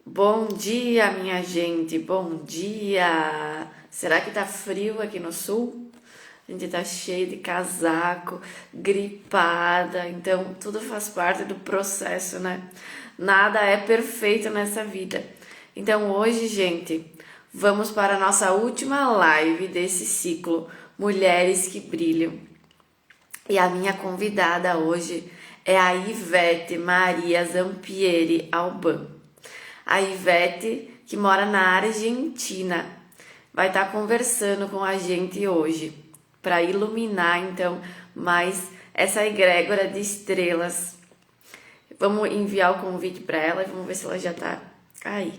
Bom dia, minha gente, bom dia! Será que tá frio aqui no sul? A gente tá cheio de casaco, gripada, então tudo faz parte do processo, né? Nada é perfeito nessa vida. Então hoje, gente, vamos para a nossa última live desse ciclo Mulheres que Brilham. E a minha convidada hoje é a Ivete Maria Zampieri Alban. A Ivete, que mora na Argentina, vai estar conversando com a gente hoje para iluminar então mais essa egrégora de estrelas. Vamos enviar o convite para ela e vamos ver se ela já está aí.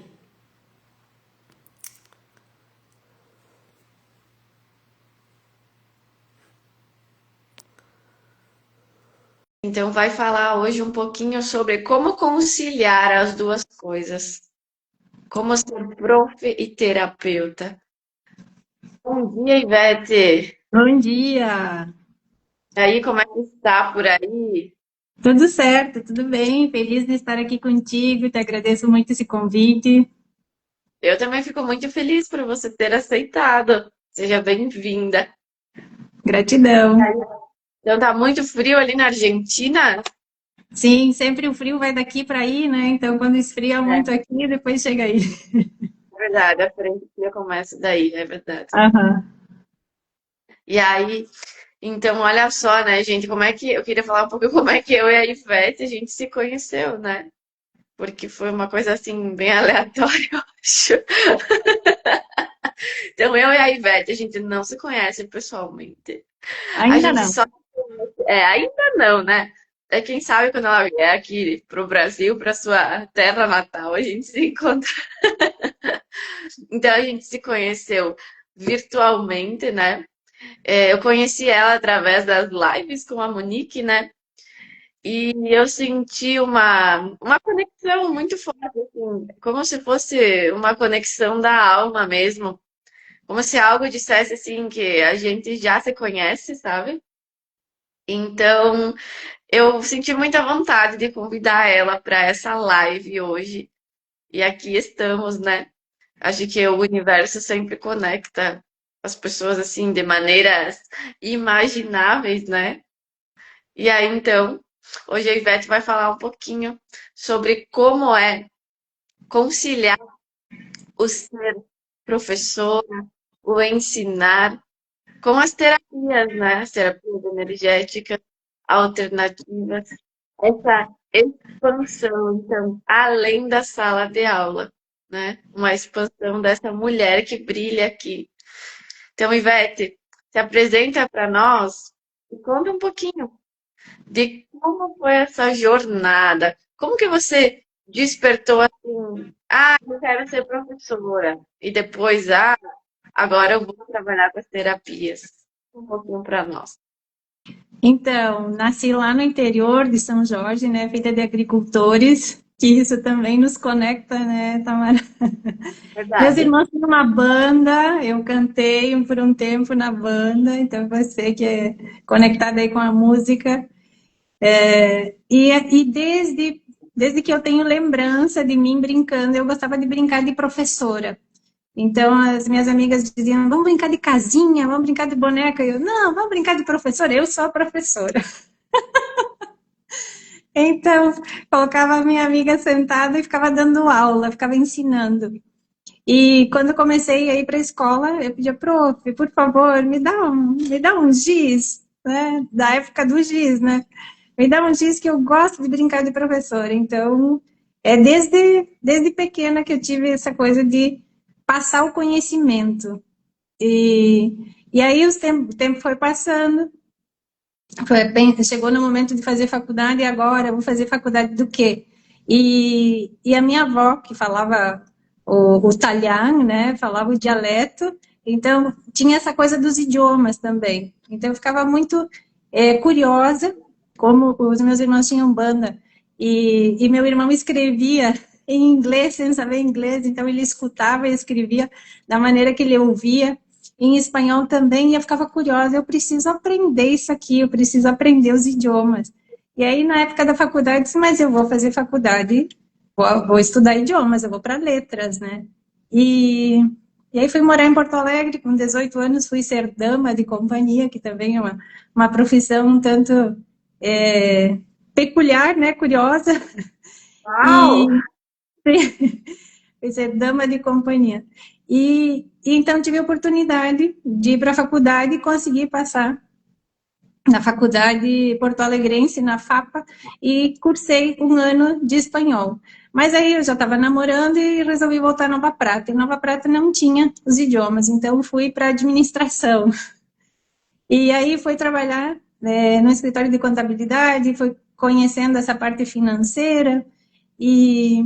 Então vai falar hoje um pouquinho sobre como conciliar as duas coisas, como ser prof e terapeuta. Bom dia, Ivete. Bom dia! E aí, como é que está por aí? Tudo certo, tudo bem? Feliz de estar aqui contigo, te agradeço muito esse convite. Eu também fico muito feliz por você ter aceitado. Seja bem-vinda. Gratidão. Então tá muito frio ali na Argentina? Sim, sempre o frio vai daqui para aí, né? Então, quando esfria muito É, aqui, depois chega aí. é verdade, a frente fria começa daí, é verdade. Aham. E aí, então olha só, né, gente, como é que eu queria falar um pouco como é que eu e a Ivete a gente se conheceu, né? Porque foi uma coisa assim bem aleatória, eu acho. Então eu e a Ivete, a gente não se conhece pessoalmente. A Ainda gente não. só ainda não, né? É quem sabe quando ela vier aqui pro Brasil, para sua terra natal, a gente se encontra. Então a gente se conheceu virtualmente, né? Eu conheci ela através das lives com a Monique, né? E eu senti uma conexão muito forte, assim, como se fosse uma conexão da alma mesmo. Como se algo dissesse assim que a gente já se conhece, sabe? Então, eu senti muita vontade de convidar ela para essa live hoje. E aqui estamos, né? Acho que o universo sempre conecta as pessoas assim de maneiras imagináveis, né? E aí, então, hoje a Ivete vai falar um pouquinho sobre como é conciliar o ser professor, o ensinar, com as terapias, né? As terapias energéticas alternativas, essa expansão, então, além da sala de aula, né? Uma expansão dessa mulher que brilha aqui. Então, Ivete, se apresenta para nós e conta um pouquinho de como foi essa jornada. Como que você despertou assim, eu quero ser professora. E depois, agora eu vou trabalhar com as terapias. Um pouquinho para nós. Então, nasci lá no interior de São Jorge, né? Filha de agricultores, que isso também nos conecta, né, Tamara? Meus Verdade. irmãos tinham uma banda, eu cantei por um tempo na banda, então você que é conectada aí com a música. E desde que eu tenho lembrança de mim brincando, eu gostava de brincar de professora. Então, as minhas amigas diziam, vamos brincar de casinha, vamos brincar de boneca. E eu, não, vamos brincar de professora, eu sou a professora. Então, colocava a minha amiga sentada e ficava dando aula, ficava ensinando. E quando eu comecei a ir para a escola, eu pedia, prof, por favor, me dá um giz, né? Da época do giz, né? Me dá um giz que eu gosto de brincar de professora. Então, é desde pequena que eu tive essa coisa de passar o conhecimento. E aí o tempo foi passando, chegou no momento de fazer faculdade, e agora eu vou fazer faculdade do quê? E a minha avó, que falava o italiano, né, falava o dialeto, então tinha essa coisa dos idiomas também. Então eu ficava muito curiosa, como os meus irmãos tinham banda, e meu irmão escrevia em inglês, sem saber inglês, então ele escutava e escrevia da maneira que ele ouvia, em espanhol também, e eu ficava curiosa, eu preciso aprender isso aqui, eu preciso aprender os idiomas. E aí, na época da faculdade, eu disse, mas eu vou fazer faculdade vou estudar idiomas, eu vou para letras, né? E, e aí fui morar em Porto Alegre, com 18 anos fui ser dama de companhia, que também é uma profissão um tanto peculiar, né? Curiosa. Uau! E fui ser dama de companhia. E então tive a oportunidade de ir para a faculdade e conseguir passar na faculdade porto-alegrense, na FAPA, e cursei um ano de espanhol. Mas aí eu já estava namorando e resolvi voltar a Nova Prata. E Nova Prata não tinha os idiomas, então fui para administração. E aí fui trabalhar no escritório de contabilidade, fui conhecendo essa parte financeira. E,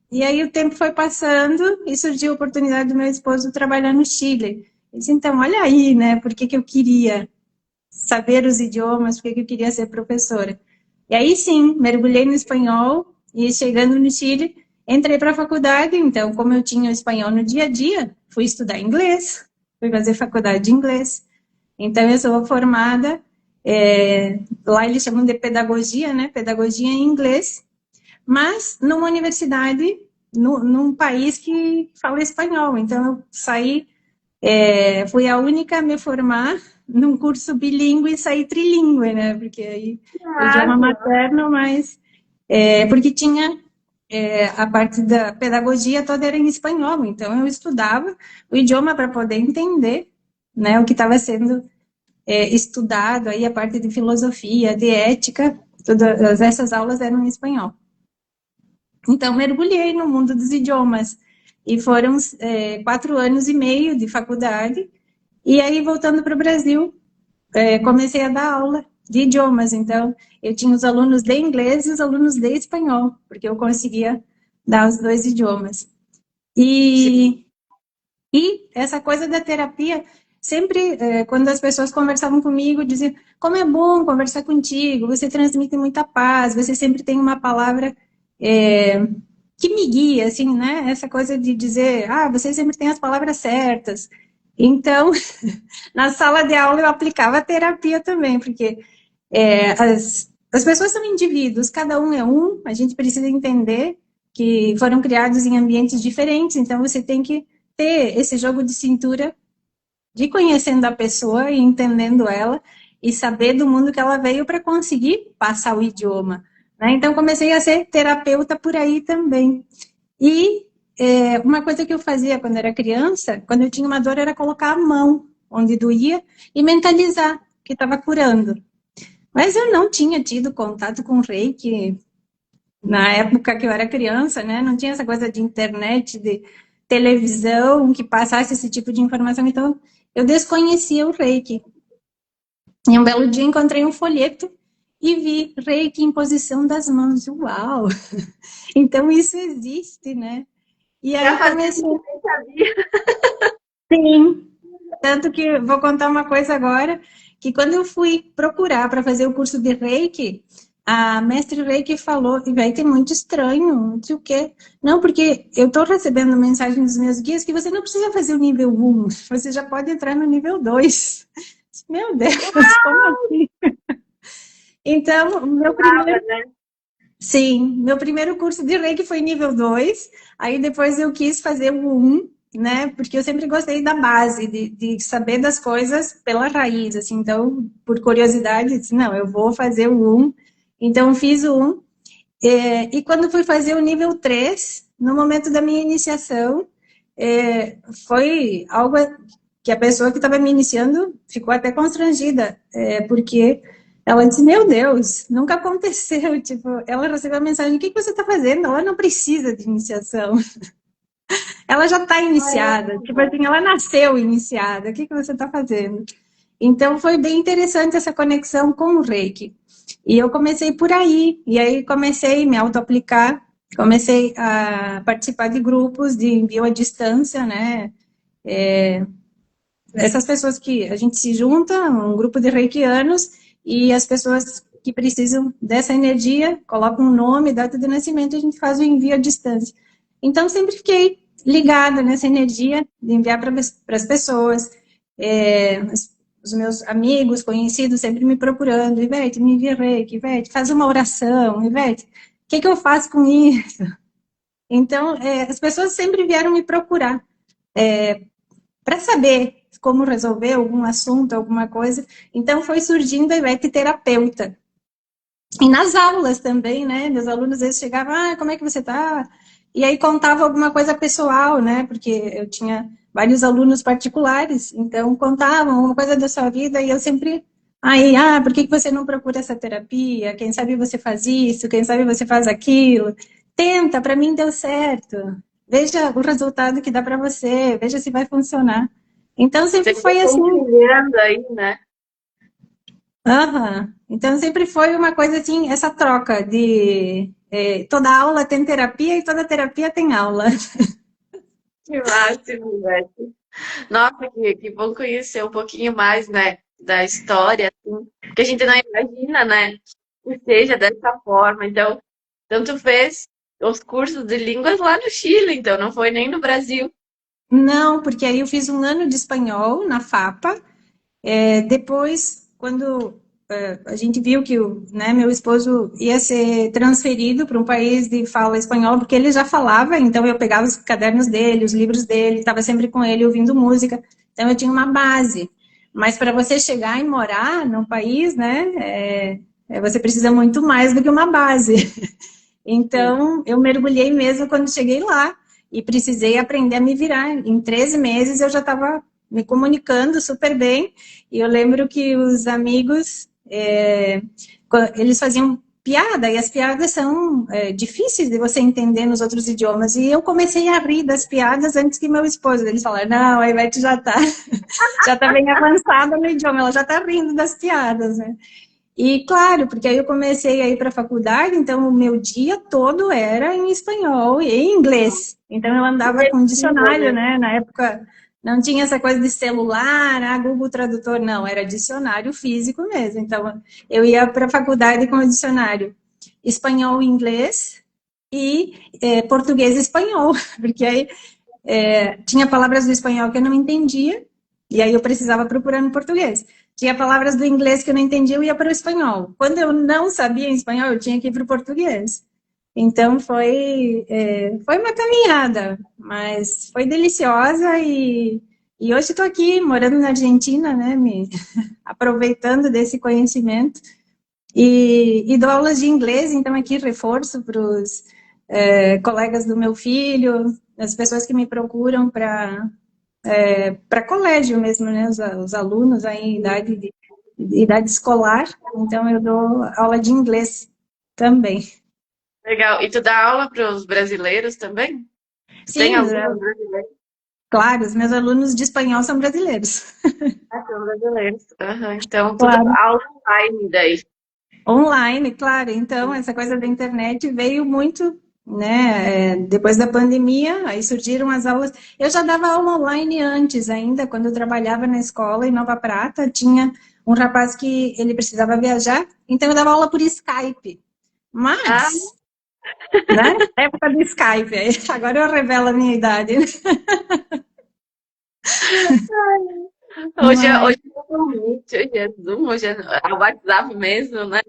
e aí o tempo foi passando e surgiu a oportunidade do meu esposo trabalhar no Chile. Eu disse, então, olha aí, né, por que que eu queria saber os idiomas, porque eu queria ser professora. E aí sim, mergulhei no espanhol e chegando no Chile, entrei para a faculdade, então, como eu tinha o espanhol no dia a dia, fui estudar inglês, fui fazer faculdade de inglês. Então, eu sou formada, lá eles chamam de pedagogia, né? Pedagogia em inglês, mas numa universidade, num país que fala espanhol. Então, eu saí fui a única a me formar num curso bilíngue e saí trilíngue, né? Porque aí Que o idioma massa! materno, mas porque tinha a parte da pedagogia toda era em espanhol, então eu estudava o idioma para poder entender, né, o que estava sendo estudado, aí a parte de filosofia, de ética, todas essas aulas eram em espanhol. Então, mergulhei no mundo dos idiomas. E foram 4 anos e meio de faculdade. E aí, voltando para o Brasil, comecei a dar aula de idiomas. Então, eu tinha os alunos de inglês e os alunos de espanhol, porque eu conseguia dar os dois idiomas. E, e essa coisa da terapia, sempre, quando as pessoas conversavam comigo, diziam: como é bom conversar contigo, você transmite muita paz, você sempre tem uma palavra que me guia, assim, né? Essa coisa de dizer, você sempre tem as palavras certas. Então, na sala de aula eu aplicava a terapia também, porque as pessoas são indivíduos, cada um é um, a gente precisa entender que foram criados em ambientes diferentes, então você tem que ter esse jogo de cintura de conhecendo a pessoa e entendendo ela e saber do mundo que ela veio para conseguir passar o idioma. Né? Então, comecei a ser terapeuta por aí também. E uma coisa que eu fazia quando era criança, quando eu tinha uma dor, era colocar a mão onde doía e mentalizar que estava curando. Mas eu não tinha tido contato com Reiki na época que eu era criança, né? Não tinha essa coisa de internet, de televisão que passasse esse tipo de informação. Então, eu desconhecia o Reiki. E um belo dia encontrei um folheto e vi Reiki em posição das mãos. Uau! Então, isso existe, né? E Já aí fazia comecei. tempo que eu sabia. Sim, tanto que vou contar uma coisa agora, que quando eu fui procurar para fazer o curso de Reiki, a mestre Reiki falou, e vai ter muito estranho, não sei o quê. Não, porque eu estou recebendo mensagem dos meus guias que você não precisa fazer o nível 1, você já pode entrar no nível 2. Meu Deus, como assim? Então, meu Nada, primeiro, né? sim, meu primeiro curso de Reiki foi nível 2. Aí depois eu quis fazer o 1, né? Porque eu sempre gostei da base, de saber das coisas pela raiz, assim. Então, por curiosidade, disse, não, eu vou fazer o 1. Então, fiz o 1. E quando fui fazer o nível 3, no momento da minha iniciação, foi algo que a pessoa que estava me iniciando ficou até constrangida, porque ela disse, meu Deus, nunca aconteceu. Tipo, ela recebeu a mensagem, o que que você está fazendo? Ela não precisa de iniciação. Ela já está iniciada. Tipo Caramba. assim, ela nasceu iniciada. O que que você está fazendo? Então, foi bem interessante essa conexão com o Reiki. E eu comecei por aí. E aí comecei a me auto-aplicar. Comecei a participar de grupos de envio à distância, né? Essas pessoas que a gente se junta, um grupo de reikianos, e as pessoas que precisam dessa energia, colocam um nome, data de nascimento, a gente faz o envio à distância. Então, sempre fiquei ligada nessa energia de enviar para as pessoas. Os meus amigos, conhecidos, sempre me procurando, Ivete, me envia reiki, Ivete, faz uma oração, Ivete, o que eu faço com isso? Então, as pessoas sempre vieram me procurar para saber como resolver algum assunto, alguma coisa. Então, foi surgindo a Ivete terapeuta. E nas aulas também, né? Meus alunos às vezes chegavam, como é que você tá? E aí contava alguma coisa pessoal, né? Porque eu tinha vários alunos particulares, então contavam alguma coisa da sua vida e eu sempre, por que você não procura essa terapia? Quem sabe você faz isso, quem sabe você faz aquilo. Tenta, para mim deu certo. Veja o resultado que dá para você, veja se vai funcionar. Então sempre Você vai foi assim. compreendendo aí, né? Aham. Então sempre foi uma coisa assim, essa troca de toda aula tem terapia e toda terapia tem aula. Que máximo, velho. Nossa, que bom conhecer um pouquinho mais, né, da história, assim, porque a gente não imagina, né, que seja dessa forma. Então, tanto fez os cursos de línguas lá no Chile, então não foi nem no Brasil. Não, porque aí eu fiz um ano de espanhol na FAPA. Depois, quando a gente viu que né, meu esposo ia ser transferido para um país de fala espanhol, porque ele já falava, então eu pegava os cadernos dele, os livros dele, estava sempre com ele ouvindo música, então eu tinha uma base. Mas para você chegar e morar num país, né, você precisa muito mais do que uma base. Sim. Então, eu mergulhei mesmo quando cheguei lá e precisei aprender a me virar. Em 13 meses eu já estava me comunicando super bem. E eu lembro que os amigos, eles faziam piada, e as piadas são difíceis de você entender nos outros idiomas. E eu comecei a rir das piadas antes que meu esposo. Eles falaram, não, a Ivete já está já tá bem avançada no idioma, ela já está rindo das piadas, né? E claro, porque aí eu comecei a ir para a faculdade, então o meu dia todo era em espanhol e em inglês. Então eu andava com Imersivo, dicionário, né? né? Na época não tinha essa coisa de celular, Google Tradutor, não, era dicionário físico mesmo. Então eu ia para a faculdade com o dicionário espanhol e inglês e português e espanhol, porque aí tinha palavras do espanhol que eu não entendia, e aí eu precisava procurar no português. Tinha palavras do inglês que eu não entendia, eu ia para o espanhol. Quando eu não sabia em espanhol, eu tinha que ir para o português. Então foi uma caminhada, mas foi deliciosa e hoje estou aqui morando na Argentina, né, me aproveitando desse conhecimento e dou aulas de inglês, então aqui reforço para os colegas do meu filho, as pessoas que me procuram para colégio mesmo, né? Os alunos aí em idade escolar. Então, eu dou aula de inglês também. Legal. E tu dá aula para os brasileiros também? Tu tem Sim, alunos brasileiros? claro, os meus alunos de espanhol são brasileiros. Ah, são brasileiros. Aham. Então, tudo Claro. aula online daí. Online, claro. Então, essa coisa da internet veio muito, né? Depois da pandemia, aí surgiram as aulas. Eu já dava aula online antes, ainda, quando eu trabalhava na escola em Nova Prata, tinha um rapaz que ele precisava viajar, então eu dava aula por Skype. Ah, Mas, né? Época do Skype, aí agora eu revelo a minha idade. hoje Mas, é o Meet, hoje é Zoom, hoje é o WhatsApp mesmo, né?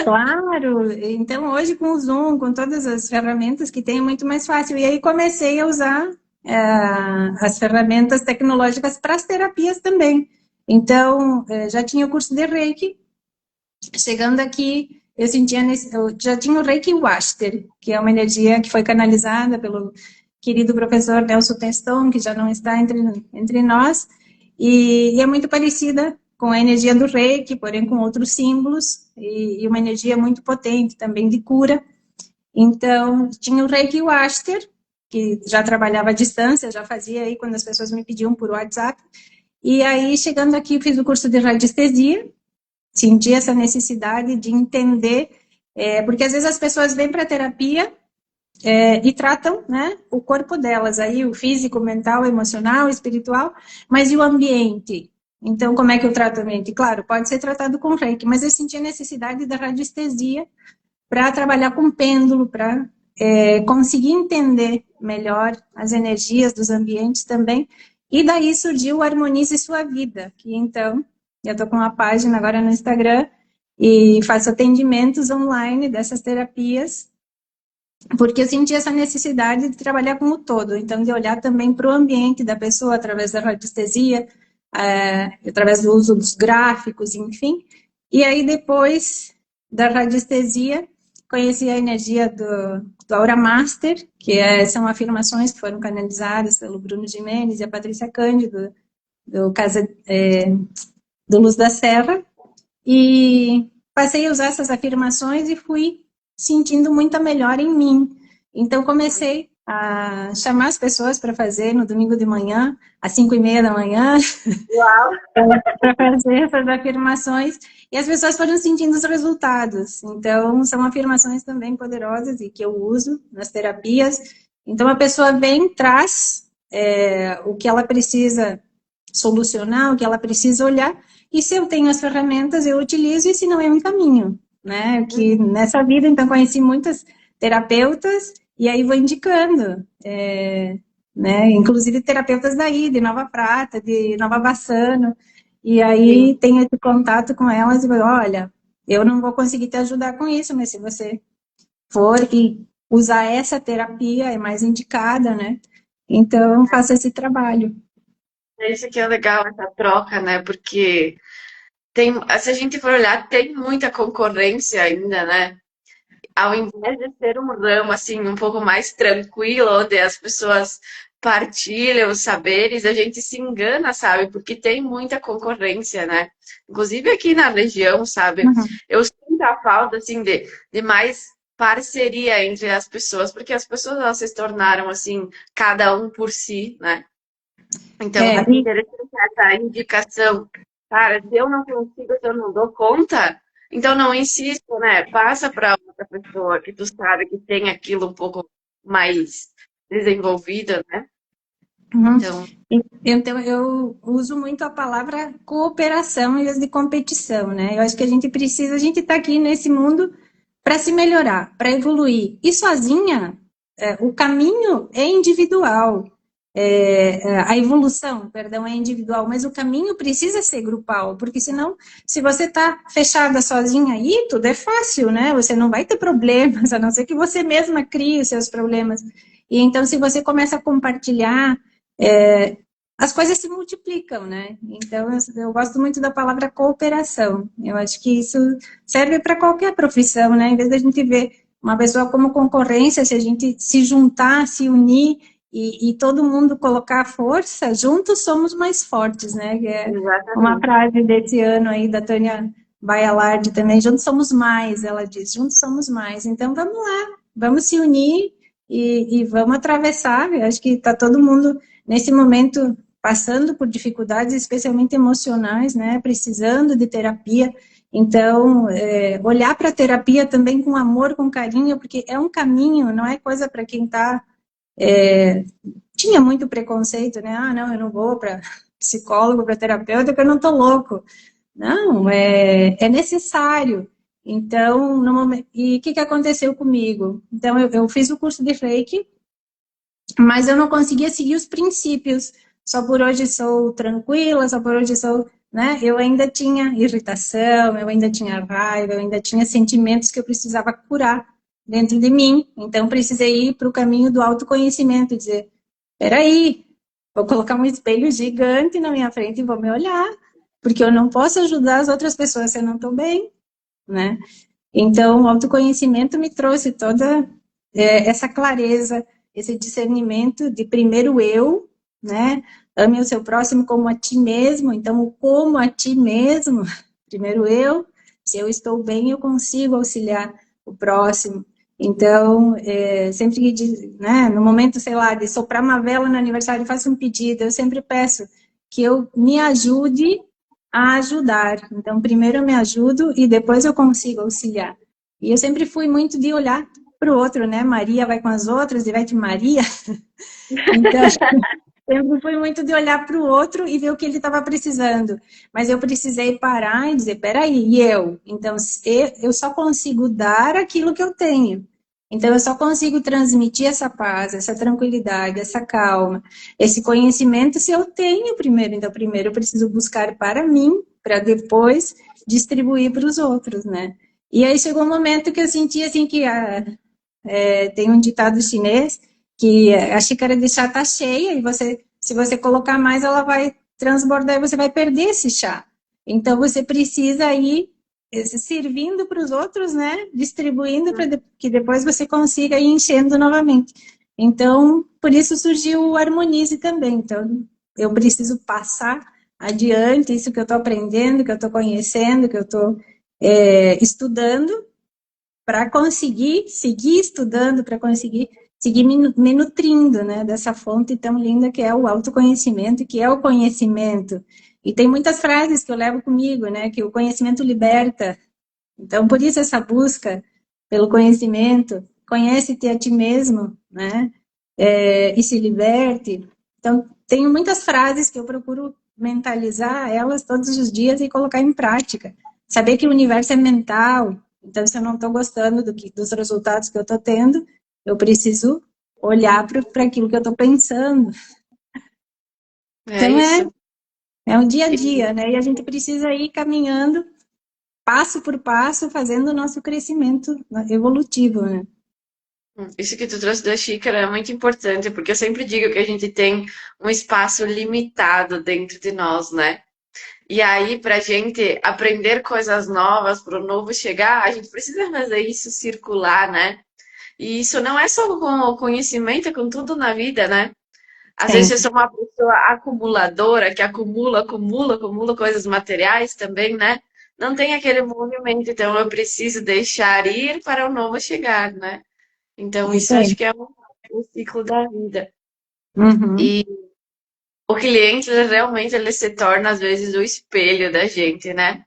claro, então hoje com o Zoom, com todas as ferramentas que tem, é muito mais fácil. E aí comecei a usar as ferramentas tecnológicas para as terapias também. Então, já tinha o curso de Reiki. Chegando aqui, eu já tinha o Reiki Waster, que é uma energia que foi canalizada pelo querido professor Nelson Teston, que já não está entre nós, e é muito parecida com a energia do Reiki, porém com outros símbolos, e uma energia muito potente também de cura. Então, tinha o Reiki Waster, que já trabalhava à distância, já fazia aí quando as pessoas me pediam por WhatsApp, e aí, chegando aqui, fiz o curso de radiestesia, senti essa necessidade de entender, porque às vezes as pessoas vêm para a terapia e tratam, né, o corpo delas, aí o físico, mental, emocional, espiritual, mas e o ambiente? Então, como é que eu trato o ambiente? Claro, pode ser tratado com reiki, mas eu senti a necessidade da radiestesia para trabalhar com pêndulo, para conseguir entender melhor as energias dos ambientes também. E daí surgiu o Harmonize Sua Vida, que então eu estou com uma página agora no Instagram e faço atendimentos online dessas terapias porque eu senti essa necessidade de trabalhar com o todo, então de olhar também para o ambiente da pessoa através da radiestesia, através do uso dos gráficos, enfim. E aí depois da radiestesia, conheci a energia do Aura Master, são afirmações que foram canalizadas pelo Bruno Gimenez e a Patrícia Cândido, do Casa, do Luz da Serra, e passei a usar essas afirmações e fui sentindo muita melhora em mim. Então, comecei a chamar as pessoas para fazer no domingo de manhã, às 5:30 da manhã, Uau! para fazer essas afirmações, e as pessoas foram sentindo os resultados. Então, são afirmações também poderosas e que eu uso nas terapias. Então, a pessoa vem, traz o que ela precisa solucionar, o que ela precisa olhar, e se eu tenho as ferramentas, eu utilizo, e se não é um caminho, né? Que nessa vida, então, conheci muitas terapeutas, e aí vou indicando, né? Inclusive terapeutas daí, de Nova Prata, de Nova Bassano, e Sim. aí tenho esse contato com elas e falo, olha, eu não vou conseguir te ajudar com isso, mas se você for e usar essa terapia, é mais indicada, né? Então, faça esse trabalho. É isso que é legal, essa troca, né? Porque tem, se a gente for olhar, tem muita concorrência ainda, né? Ao invés de ser um ramo assim um pouco mais tranquilo, onde as pessoas partilham os saberes, a gente se engana, sabe? Porque tem muita concorrência, né? Inclusive aqui na região, sabe? Uhum. Eu sinto a falta assim de mais parceria entre as pessoas, porque as pessoas elas se tornaram assim, cada um por si, né? Então, É, é interessante essa indicação. Cara, se eu não consigo, se eu não dou conta, então não insisto, né? Passa para outra pessoa que tu sabe que tem aquilo um pouco mais desenvolvido, né? uhum. Então, Então, eu uso muito a palavra cooperação em vez de competição, né? Eu acho que a gente está aqui nesse mundo para se melhorar, para evoluir. E sozinha, o caminho é individual. A evolução, perdão, é individual, mas o caminho precisa ser grupal, porque senão, se você está fechada sozinha aí, tudo é fácil, né? Você não vai ter problemas, a não ser que você mesma crie os seus problemas. E então, se você começa a compartilhar, é, as coisas se multiplicam, né? Então, eu gosto muito da palavra cooperação. Eu acho que isso serve para qualquer profissão, né? Em vez da gente ver uma pessoa como concorrência, se a gente se juntar, se unir e todo mundo colocar força, juntos somos mais fortes, né? Que é uma exatamente. frase desse ano aí da Tânia Baialardi também, juntos somos mais, ela diz, juntos somos mais. Então, vamos lá, vamos se unir e vamos atravessar. Eu acho que está todo mundo, nesse momento, passando por dificuldades, especialmente emocionais, né? Precisando de terapia. Então, olhar para a terapia também com amor, com carinho, porque é um caminho, não é coisa para quem está. Tinha muito preconceito, né? Ah, não, eu não vou para psicólogo, para terapeuta, porque eu não estou louco. Não, é necessário. Então, no momento, e o que aconteceu comigo? Então, eu fiz o curso de Reiki, mas eu não conseguia seguir os princípios. Só por hoje sou tranquila, só por hoje sou, né? Eu ainda tinha irritação, eu ainda tinha raiva, eu ainda tinha sentimentos que eu precisava curar dentro de mim. Então precisei ir para o caminho do autoconhecimento, dizer, peraí, vou colocar um espelho gigante na minha frente e vou me olhar, porque eu não posso ajudar as outras pessoas se eu não estou bem, né? Então, o autoconhecimento me trouxe toda essa clareza, esse discernimento de primeiro eu, né? Ame o seu próximo como a ti mesmo. Então, o como a ti mesmo, primeiro eu. Se eu estou bem, eu consigo auxiliar o próximo. Então, sempre que, né, no momento, sei lá, de soprar uma vela no aniversário, eu faço um pedido, eu sempre peço que eu me ajude a ajudar. Então, primeiro eu me ajudo e depois eu consigo auxiliar. E eu sempre fui muito de olhar para o outro, né? Maria vai com as outras e vai de Maria. Então, sempre fui muito de olhar para o outro e ver o que ele estava precisando. Mas eu precisei parar e dizer, peraí, e eu? Então, eu só consigo dar aquilo que eu tenho. Então, eu só consigo transmitir essa paz, essa tranquilidade, essa calma, esse conhecimento se eu tenho primeiro. Então, primeiro eu preciso buscar para mim, para depois distribuir para os outros, né? E aí chegou um momento que eu senti assim que Tem um ditado chinês que a xícara de chá está cheia e se você colocar mais, ela vai transbordar e você vai perder esse chá. Então, você precisa ir se servindo para os outros, né? Distribuindo para que depois você consiga ir enchendo novamente. Então, por isso surgiu o Harmonize também. Então, eu preciso passar adiante isso que eu estou aprendendo, que eu estou conhecendo, que eu estou estudando, para conseguir seguir estudando, para conseguir seguir me nutrindo, né, dessa fonte tão linda que é o autoconhecimento, que é o conhecimento. E tem muitas frases que eu levo comigo, né, que o conhecimento liberta. Então, por isso essa busca pelo conhecimento, conhece-te a ti mesmo, né, e se liberte. Então, tenho muitas frases que eu procuro mentalizar elas todos os dias e colocar em prática. Saber que o universo é mental, então se eu não estou gostando dos resultados que eu estou tendo, eu preciso olhar para aquilo que eu estou pensando. É Então, isso. é um dia a E dia, né? E a gente precisa ir caminhando, passo por passo, fazendo o nosso crescimento evolutivo, né? isso que tu trouxe da xícara é muito importante, porque eu sempre digo que a gente tem um espaço limitado dentro de nós, né? E aí, para a gente aprender coisas novas, para o novo chegar, a gente precisa fazer isso circular, né? E isso não é só com o conhecimento, é com tudo na vida, né? Às vezes eu Sempre. sou uma pessoa acumuladora, que acumula coisas materiais também, né? Não tem aquele movimento, então eu preciso deixar ir para o novo chegar, né? Então Isso isso eu aí. acho que é um ciclo da vida. Uhum. E o cliente, ele realmente, ele se torna, às vezes, o espelho da gente, né?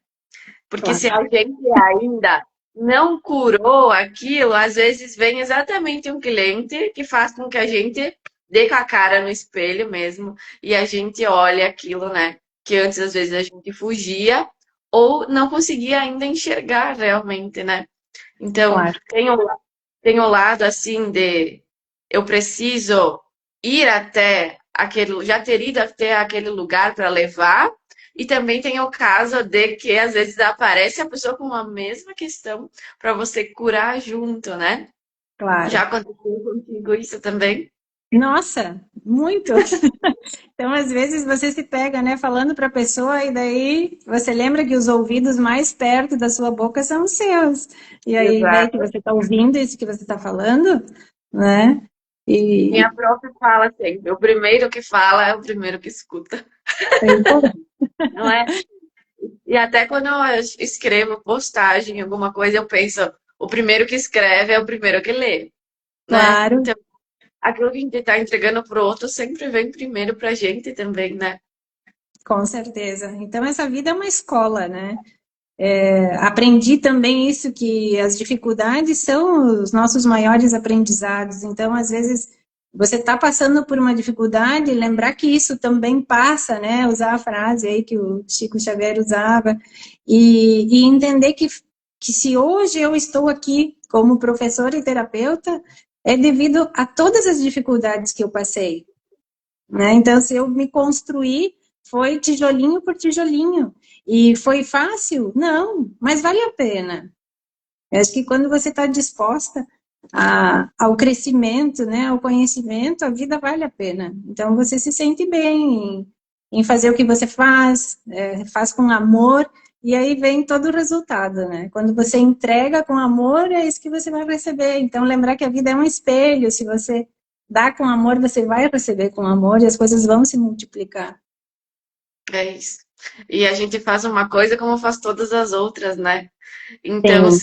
Porque Claro. se a gente ainda não curou aquilo, às vezes vem exatamente um cliente que faz com que a gente dê com a cara no espelho mesmo e a gente olhe aquilo, né? Que antes, às vezes, a gente fugia ou não conseguia ainda enxergar realmente, né? Então, Claro. tem o lado assim de eu preciso ir até aquele, já ter ido até aquele lugar para levar, e também tem o caso de que às vezes aparece a pessoa com a mesma questão para você curar junto, né? Já Claro. aconteceu contigo isso também? Nossa, muito. Então, às vezes você se pega, né, falando para a pessoa e daí você lembra que os ouvidos mais perto da sua boca são os seus. E aí, né, que Exato. você está ouvindo isso que você está falando, né? Minha E prof fala sempre, o primeiro que fala é o primeiro que escuta, é isso aí. não é? E até quando eu escrevo postagem, alguma coisa, eu penso, o primeiro que escreve é o primeiro que lê, né? Claro, Então, aquilo que a gente está entregando pro outro sempre vem primeiro pra gente também, né? com certeza. Então, essa vida é uma escola, né? Aprendi também isso, que as dificuldades são os nossos maiores aprendizados. Então, às vezes, você está passando por uma dificuldade, lembrar que isso também passa, né? Usar a frase aí que o Chico Xavier usava, e entender que se hoje eu estou aqui como professora e terapeuta, é devido a todas as dificuldades que eu passei, né? Então, se eu me construir, foi tijolinho por tijolinho. E foi fácil? Não, mas vale a pena. Eu acho que quando você está disposta ao crescimento, né, ao conhecimento, a vida vale a pena. Então, você se sente bem em fazer o que você faz, faz com amor, e aí vem todo o resultado, né? Quando você entrega com amor, é isso que você vai receber. Então, lembrar que a vida é um espelho, se você dá com amor, você vai receber com amor, e as coisas vão se multiplicar. É isso. E a gente faz uma coisa como faz todas as outras, né? Então, Sim,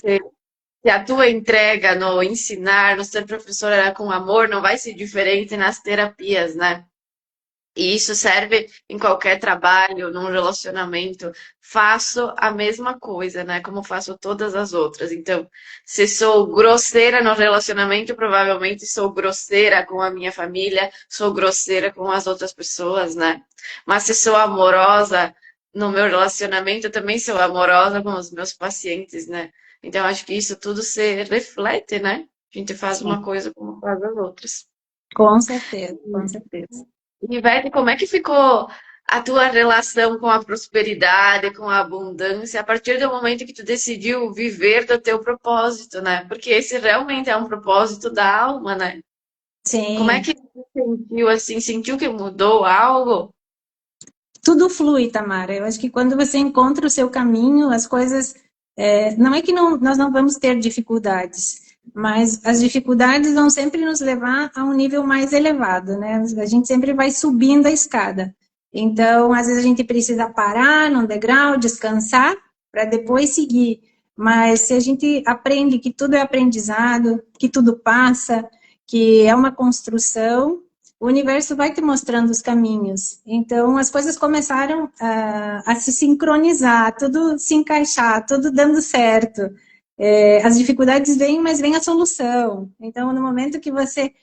se a tua entrega no ensinar, no ser professora com amor, não vai ser diferente nas terapias, né? E isso serve em qualquer trabalho, num relacionamento. Faço a mesma coisa, né? Como faço todas as outras. Então, se sou grosseira no relacionamento, provavelmente sou grosseira com a minha família, sou grosseira com as outras pessoas, né? Mas se sou amorosa no meu relacionamento, eu também sou amorosa com os meus pacientes, né? Então, acho que isso tudo se reflete, né? A gente faz sim, uma coisa como faz as outras. com certeza, com certeza. Ivete, como é que ficou? a tua relação com a prosperidade, com a abundância, a partir do momento que tu decidiu viver do teu propósito, né? Porque esse realmente é um propósito da alma, né? Como é Sim, que tu sentiu assim? Sentiu que mudou algo? tudo flui, Tamara. Eu acho que quando você encontra o seu caminho, as coisas. Não é que nós não vamos ter dificuldades, mas as dificuldades vão sempre nos levar a um nível mais elevado, né? A gente sempre vai subindo a escada. Então, às vezes a gente precisa parar num degrau, descansar, para depois seguir. Mas se a gente aprende que tudo é aprendizado, que tudo passa, que é uma construção, o universo vai te mostrando os caminhos. Então, as coisas começaram a se sincronizar, tudo se encaixar, tudo dando certo. As dificuldades vêm, mas vem a solução. Então, no momento que você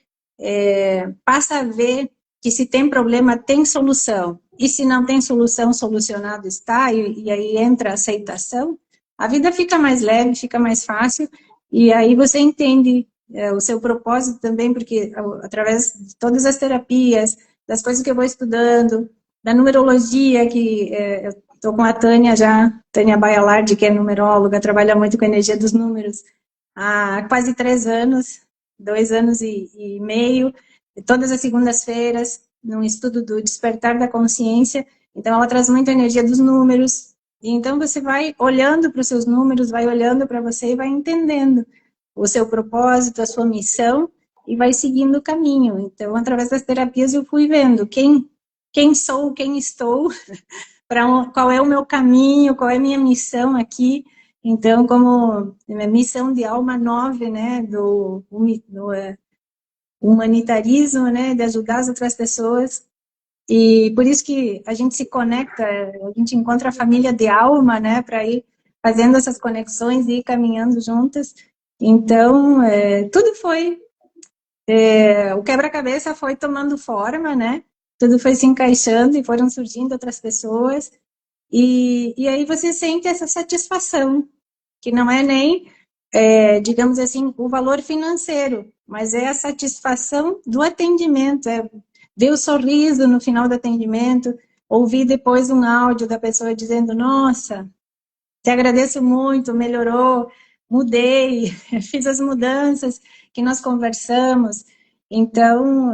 passa a ver que se tem problema, tem solução. E se não tem solução, solucionado está, e aí entra a aceitação, a vida fica mais leve, fica mais fácil, e aí você entende o seu propósito também, porque através de todas as terapias, das coisas que eu vou estudando, da numerologia, que eu estou com a Tânia já, Tânia Baialardi, que é numeróloga, trabalha muito com a energia dos números, há quase 3 anos, 2 anos e meio, todas as segundas-feiras, num estudo do despertar da consciência, então ela traz muito a energia dos números, e então você vai olhando para os seus números, vai olhando para você e vai entendendo o seu propósito, a sua missão, e vai seguindo o caminho. Então, através das terapias, eu fui vendo quem sou, quem estou, qual é o meu caminho, qual é a minha missão aqui. Então, como minha missão de alma 9, né, do humanitarismo, né, de ajudar as outras pessoas. E por isso que a gente se conecta, a gente encontra a família de alma, né, para ir fazendo essas conexões e ir caminhando juntas. Então, tudo foi, o quebra-cabeça foi tomando forma, né? Tudo foi se encaixando e foram surgindo outras pessoas. E aí você sente essa satisfação, que não é nem, digamos assim, o valor financeiro, mas é a satisfação do atendimento, ver o sorriso no final do atendimento, ouvir depois um áudio da pessoa dizendo, nossa, te agradeço muito, melhorou, mudei, fiz as mudanças que nós conversamos. Então,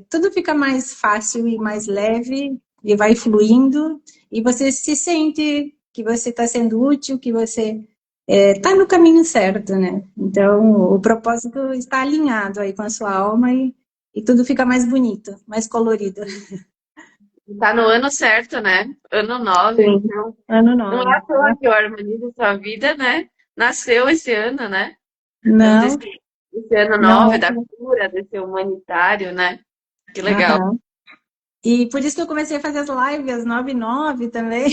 tudo fica mais fácil e mais leve, e vai fluindo, e você se sente que você está sendo útil, que você está no caminho certo, né? Então, o propósito está alinhado aí com a sua alma e tudo fica mais bonito, mais colorido. Tá no ano certo, né? Ano 9. Sim. Então, Ano não é 9. à toa que o Harmoniza Sua Vida, né? Nasceu esse ano, né? Então, Não, esse ano não 9 é. da cura, desse humanitário, né? Que legal. Aham. E por isso que eu comecei a fazer as lives às 9h09 também.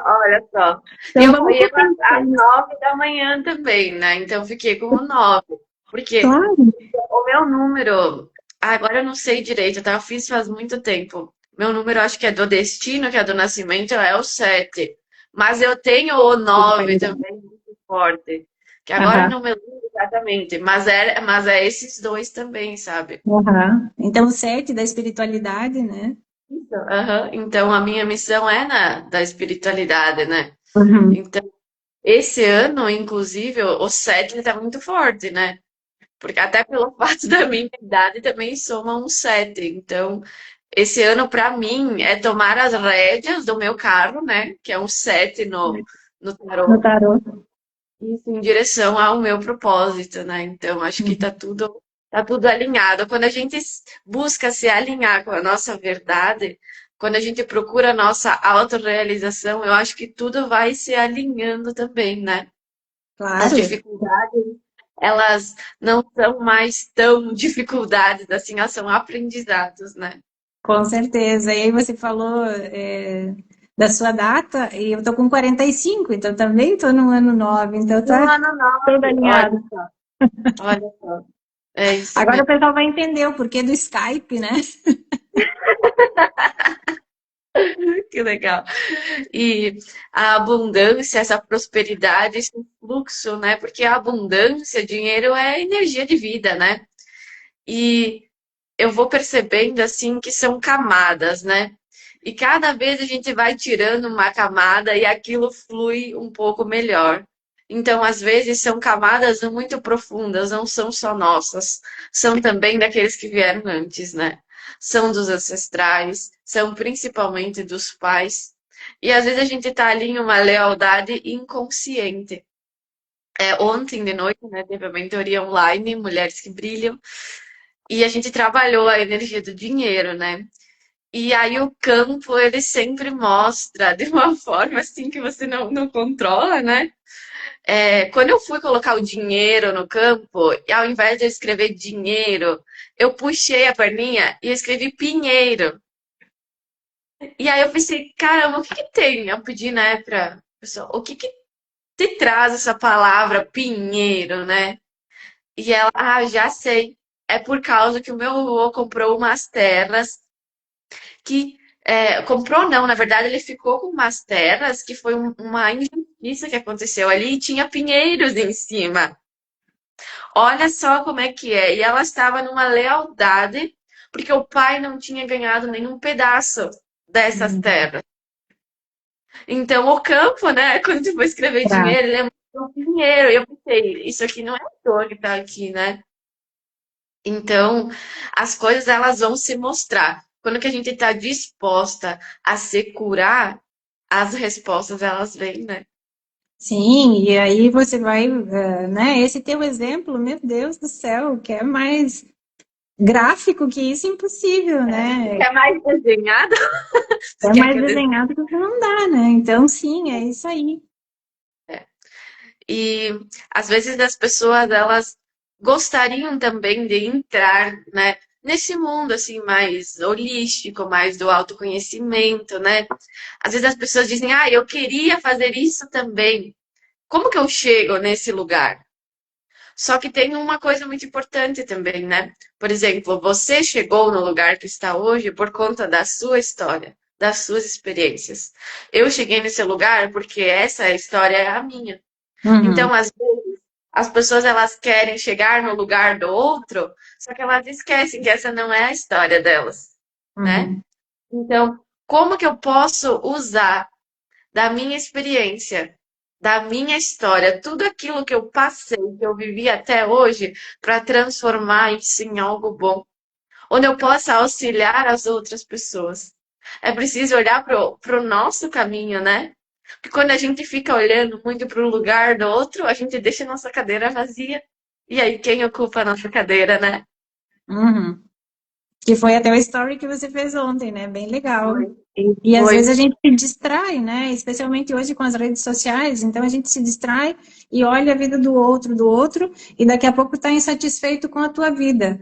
Olha só. Então Eu vamos ia às potenciando. 9 da manhã também, né? Então fiquei com o 9. Porque Claro. o meu número, agora eu não sei direito, tá? Eu fiz faz muito tempo. Meu número acho que é do destino, que é do nascimento, é o 7. Mas eu tenho o 9 também muito forte. Que agora eu Aham, não me lembro exatamente. Mas é esses dois também, sabe? aham. Então, o 7 da espiritualidade, né? Isso. Aham. Então a minha missão é da espiritualidade, né? Uhum. Então, esse ano, inclusive, o 7 está muito forte, né? Porque até pelo fato da minha idade também soma um 7. Então, esse ano, para mim, é tomar as rédeas do meu carro, né? Que é um 7 no No tarô, tarot. isso em direção ao meu propósito, né? Então, acho que Uhum. tá tudo alinhado. Quando a gente busca se alinhar com a nossa verdade, quando a gente procura a nossa autorrealização, eu acho que tudo vai se alinhando também, né? As Claro, dificuldades, elas não são mais tão dificuldades assim, elas são aprendizados, né? com certeza. E aí você falou da sua data, e eu tô com 45, então também tô no ano 9, então No tá ano tudo 9, olha alinhado. só, olha só. É isso Agora o mesmo. pessoal vai entender o porquê do Skype, né? Que legal. E a abundância, essa prosperidade, esse fluxo, né? Porque a abundância, dinheiro é energia de vida, né? E eu vou percebendo assim que são camadas, né? E cada vez a gente vai tirando uma camada e aquilo flui um pouco melhor. Então, às vezes, são camadas muito profundas, não são só nossas, são também daqueles que vieram antes, né? São dos ancestrais, são principalmente dos pais. E às vezes a gente tá ali em uma lealdade inconsciente. Ontem de noite, né, teve a mentoria online, Mulheres que Brilham, e a gente trabalhou a energia do dinheiro, né? E aí o campo, ele sempre mostra de uma forma assim que você não controla, né? Quando eu fui colocar o dinheiro no campo, e ao invés de eu escrever dinheiro, eu puxei a perninha e escrevi pinheiro. E aí eu pensei, caramba, o que que tem? Eu pedi, né, pra pessoa, o que que te traz essa palavra pinheiro, né? E ela, já sei. É por causa que o meu avô comprou umas terras que. Comprou não, na verdade ele ficou com umas terras que foi uma injustiça que aconteceu ali e tinha pinheiros em cima. Olha só como é que é. E ela estava numa lealdade, porque o pai não tinha ganhado nenhum pedaço dessas Hum, terras. Então o campo, né, quando você for escrever pra- dinheiro, ele é muito dinheiro. E eu pensei, isso aqui não é à toa que tá aqui, né? Então, as coisas elas vão se mostrar. Quando que a gente está disposta a se curar, as respostas elas vêm, né? Sim, e aí você vai, né? Esse teu exemplo, meu Deus do céu, que é mais gráfico que isso, impossível, né? Quer mais desenhado? Você É quer que mais eu desenhe? desenhado que não dá, né? Então, sim, é isso aí. E às vezes as pessoas elas gostariam também de entrar, né, nesse mundo assim mais holístico, mais do autoconhecimento, né? Às vezes as pessoas dizem: "Ah, eu queria fazer isso também. Como que eu chego nesse lugar?" Só que tem uma coisa muito importante também, né? Por exemplo, você chegou no lugar que está hoje por conta da sua história, das suas experiências. Eu cheguei nesse lugar porque essa história é a minha. Uhum, Então, às vezes, as pessoas elas querem chegar no lugar do outro, só que elas esquecem que essa não é a história delas, né? uhum. Então, como que eu posso usar da minha experiência, da minha história, tudo aquilo que eu passei, que eu vivi até hoje, para transformar isso em algo bom, onde eu possa auxiliar as outras pessoas? É preciso olhar para o nosso caminho, né? Porque quando a gente fica olhando muito para o lugar do outro, a gente deixa a nossa cadeira vazia. E aí, quem ocupa a nossa cadeira, né? Uhum. Que foi até o story que você fez ontem, né? Bem legal. Foi. E às Foi. vezes a gente se distrai, né? Especialmente hoje com as redes sociais, então a gente se distrai e olha a vida do outro, e daqui a pouco está insatisfeito com a tua vida.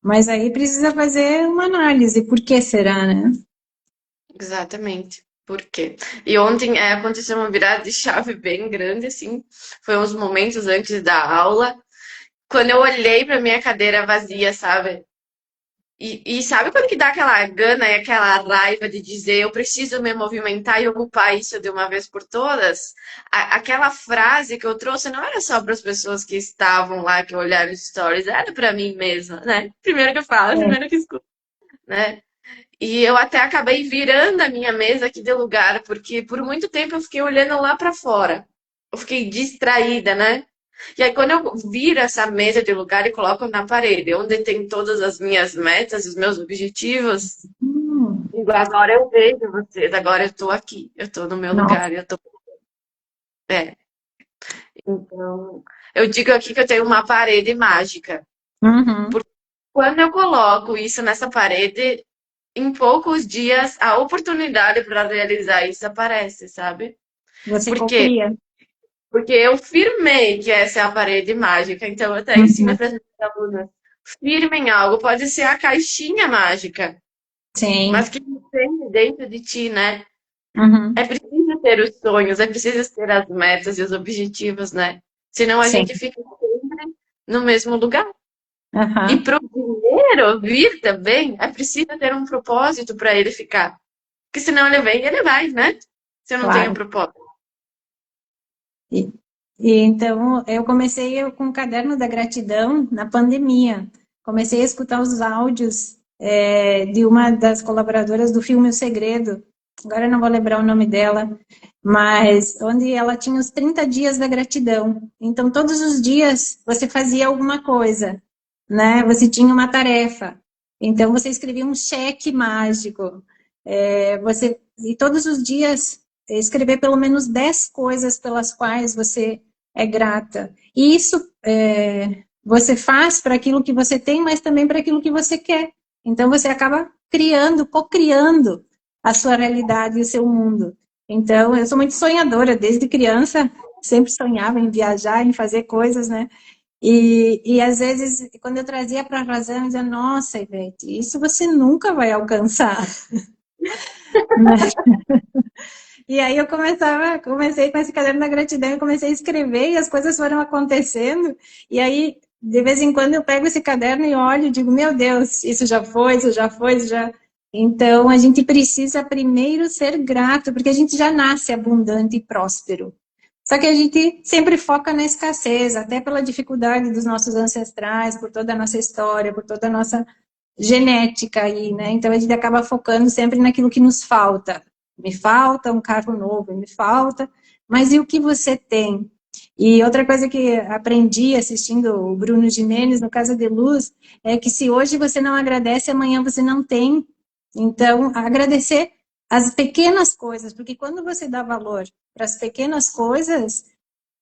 Mas aí precisa fazer uma análise, por que será, né? Exatamente. Por quê? E ontem aconteceu uma virada de chave bem grande, assim. Foi uns momentos antes da aula, quando eu olhei para minha cadeira vazia, sabe? E sabe quando que dá aquela gana e aquela raiva de dizer eu preciso me movimentar e ocupar isso de uma vez por todas? Aquela frase que eu trouxe não era só para as pessoas que estavam lá, que olharam os stories, era para mim mesma, né? Primeiro que eu falo, É. primeiro que eu escuto, né? E eu até acabei virando a minha mesa aqui de lugar, porque por muito tempo eu fiquei olhando lá para fora. Eu fiquei distraída, né? E aí, quando eu viro essa mesa de lugar e coloco na parede, onde tem todas as minhas metas, os meus objetivos, Hum, digo, agora eu vejo vocês, agora eu tô aqui, eu tô no meu nossa. lugar, eu tô. É. Então, eu digo aqui que eu tenho uma parede mágica. Uhum. Quando eu coloco isso nessa parede, em poucos dias a oportunidade para realizar isso aparece, sabe? Você Por quê? copia. Porque eu firmei que essa é a parede mágica, então eu até ensino Uhum. para as minhas alunas. Firme em algo, pode ser a caixinha mágica, mas Sim. que tem dentro de ti, né? Uhum. É preciso ter os sonhos, é preciso ter as metas e os objetivos, né? Senão a Sim. gente fica sempre no mesmo lugar. E Aham. para o dinheiro vir também, é preciso ter um propósito para ele ficar. Porque senão ele vem e ele vai, né? Se eu não tenho Claro. propósito. E, e então eu comecei com o caderno da gratidão na pandemia. Comecei a escutar os áudios de uma das colaboradoras do filme O Segredo. Agora eu não vou lembrar o nome dela, mas onde ela tinha os 30 dias da gratidão. Então, todos os dias você fazia alguma coisa, né? Você tinha uma tarefa. Então, você escrevia um cheque mágico. E todos os dias escrever pelo menos 10 coisas pelas quais você é grata. E isso você faz para aquilo que você tem, mas também para aquilo que você quer. Então, você acaba criando, co-criando a sua realidade e o seu mundo. Então, eu sou muito sonhadora, desde criança, sempre sonhava em viajar, em fazer coisas, né? E às vezes, quando eu trazia para a razão, eu dizia, nossa, Ivete, isso você nunca vai alcançar. Né? E aí eu comecei com esse caderno da gratidão, eu comecei a escrever e as coisas foram acontecendo. E aí, de vez em quando, eu pego esse caderno e olho e digo, meu Deus, isso já foi, isso já foi, isso já... Então, a gente precisa primeiro ser grato, porque a gente já nasce abundante e próspero. Só que a gente sempre foca na escassez, até pela dificuldade dos nossos ancestrais, por toda a nossa história, por toda a nossa genética aí, né? Então a gente acaba focando sempre naquilo que nos falta. Me falta um carro novo, me falta, mas e o que você tem? E outra coisa que aprendi assistindo o Bruno Gimenez no Casa de Luz é que se hoje você não agradece, amanhã você não tem. Então, agradecer as pequenas coisas, porque quando você dá valor para as pequenas coisas,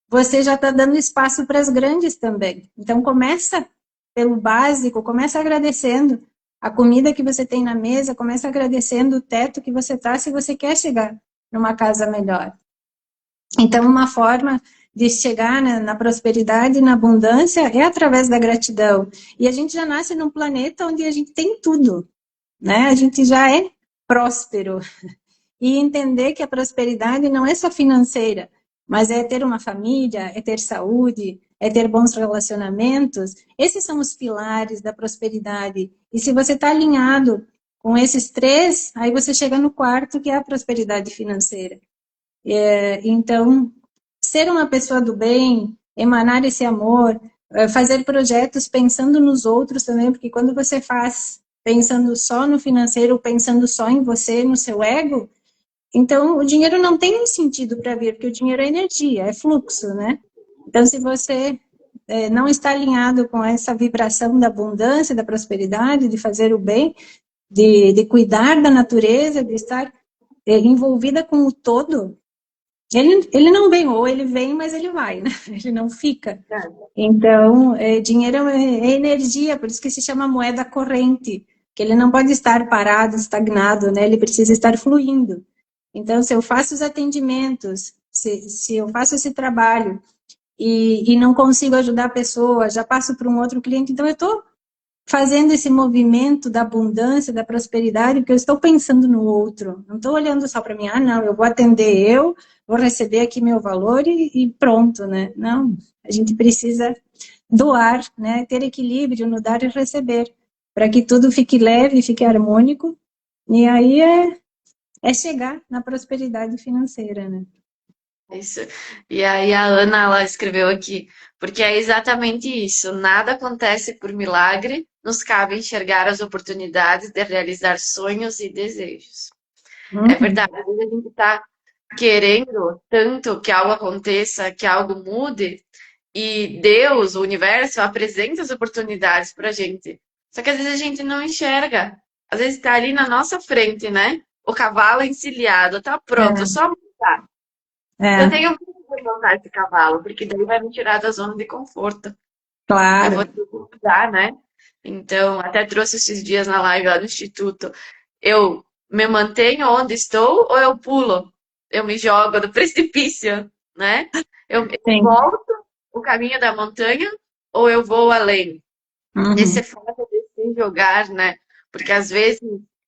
você já está dando espaço para as grandes também. Então, começa pelo básico, começa agradecendo a comida que você tem na mesa, começa agradecendo o teto que você está, se você quer chegar numa casa melhor. Então, uma forma de chegar na prosperidade, na abundância, é através da gratidão. E a gente já nasce num planeta onde a gente tem tudo, né? A gente já é próspero. E entender que a prosperidade não é só financeira, mas é ter uma família, é ter saúde, é ter bons relacionamentos. Esses são os pilares da prosperidade. E se você está alinhado com esses três, aí você chega no quarto, que é a prosperidade financeira. Então, ser uma pessoa do bem, emanar esse amor, fazer projetos pensando nos outros também, porque quando você faz pensando só no financeiro, pensando só em você, no seu ego, então, o dinheiro não tem sentido para vir, porque o dinheiro é energia, é fluxo, né? Então, se você não está alinhado com essa vibração da abundância, da prosperidade, de fazer o bem, de cuidar da natureza, de estar envolvida com o todo, ele não vem, ou ele vem, mas ele vai, né? Ele não fica. Então, dinheiro é energia, por isso que se chama moeda corrente, que ele não pode estar parado, estagnado, né? Ele precisa estar fluindo. Então, se eu faço os atendimentos, se eu faço esse trabalho e não consigo ajudar a pessoa, já passo para um outro cliente, então eu estou fazendo esse movimento da abundância, da prosperidade, porque eu estou pensando no outro. Não estou olhando só para mim, não, eu vou atender eu, vou receber aqui meu valor e pronto, né? Não, a gente precisa doar, né? Ter equilíbrio no dar e receber, para que tudo fique leve, fique harmônico, e aí é chegar na prosperidade financeira, né? Isso. E aí a Ana, ela escreveu aqui, porque é exatamente isso, nada acontece por milagre, nos cabe enxergar as oportunidades de realizar sonhos e desejos. É Uhum. verdade, às vezes a gente está querendo tanto que algo aconteça, que algo mude, e Deus, o universo, apresenta as oportunidades para a gente. Só que às vezes a gente não enxerga. Às vezes está ali na nossa frente, né? O cavalo encilhado, tá pronto, só montar. Eu É, tenho muito de montar esse cavalo, porque daí vai me tirar da zona de conforto. Eu vou claro. ter que mudar, né? Então, até trouxe esses dias na live lá do Instituto. Eu me mantenho onde estou ou eu pulo? Eu me jogo do precipício, né? Eu Sim. volto o caminho da montanha ou eu vou além? Nesse Uhum. fato de se jogar, né? Porque às vezes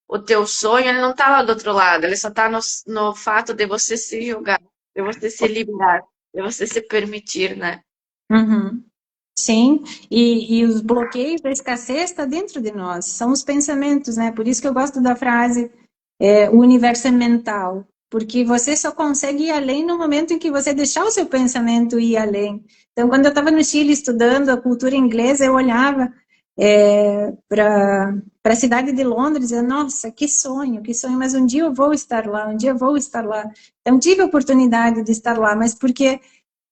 o teu sonho ele não está lá do outro lado, ele só está no fato de você se jogar, de você se liberar, de você se permitir, né? Uhum. Sim, e os bloqueios da escassez está dentro de nós, são os pensamentos, né? Por isso que eu gosto da frase, o universo é mental, porque você só consegue ir além no momento em que você deixar o seu pensamento ir além. Então, quando eu estava no Chile estudando a cultura inglesa, eu olhava para a cidade de Londres. Eu, nossa, que sonho, mas um dia eu vou estar lá, um dia eu vou estar lá. Então, tive a oportunidade de estar lá, mas porque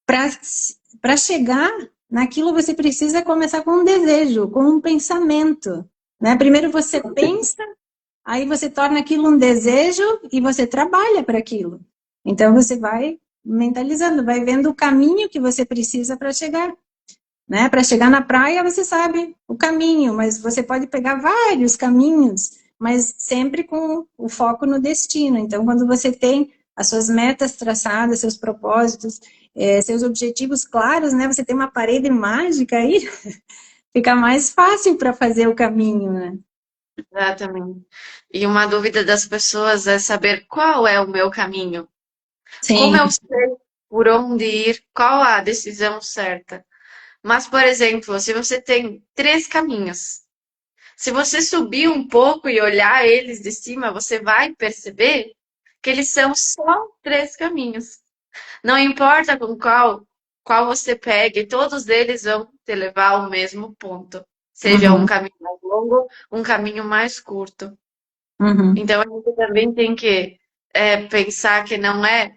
para chegar naquilo você precisa começar com um desejo, com um pensamento, né? Primeiro você pensa, aí você torna aquilo um desejo e você trabalha para aquilo. Então você vai mentalizando, vai vendo o caminho que você precisa para chegar, né? Para chegar na praia você sabe o caminho, mas você pode pegar vários caminhos, mas sempre com o foco no destino. Então, quando você tem as suas metas traçadas, seus propósitos, seus objetivos claros, né? Você tem uma parede mágica aí, fica mais fácil para fazer o caminho, né? Exatamente. E uma dúvida das pessoas é saber qual é o meu caminho. Como Sim. eu sei por onde ir, qual a decisão certa? Mas, por exemplo, se você tem três caminhos, se você subir um pouco e olhar eles de cima, você vai perceber que eles são só três caminhos. Não importa com qual você pegue, todos eles vão te levar ao mesmo ponto. Seja um Uhum, caminho mais longo, um caminho mais curto. uhum, Então a gente também tem que pensar que não é